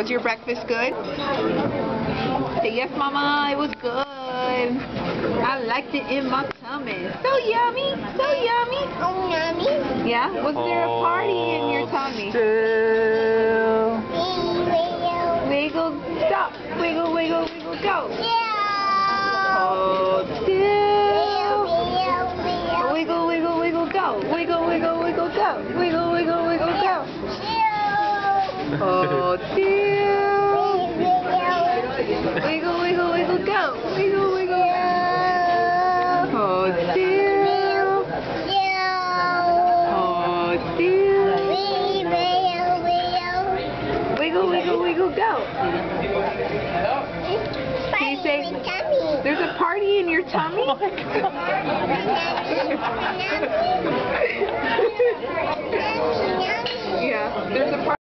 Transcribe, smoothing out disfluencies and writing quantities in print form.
Was your breakfast good? Say yes, Mama, it was good. I liked it in my tummy. So yummy, so yummy. Oh, yummy. Yeah? Was there a party in your tummy? Still. Wiggle, stop. Wiggle, wiggle, wiggle, go. Yeah. Hold still. Wiggle, wiggle, wiggle, go. Wiggle, wiggle, wiggle, go. Wiggle, wiggle, wiggle, go. Hold still. Wiggle, wiggle, wiggle, go. Wiggle, wiggle. Hold still. Hold still. Wiggle, wiggle, wiggle, go. Can you say, there's a party in your tummy? Oh my God. Yeah, there's a party.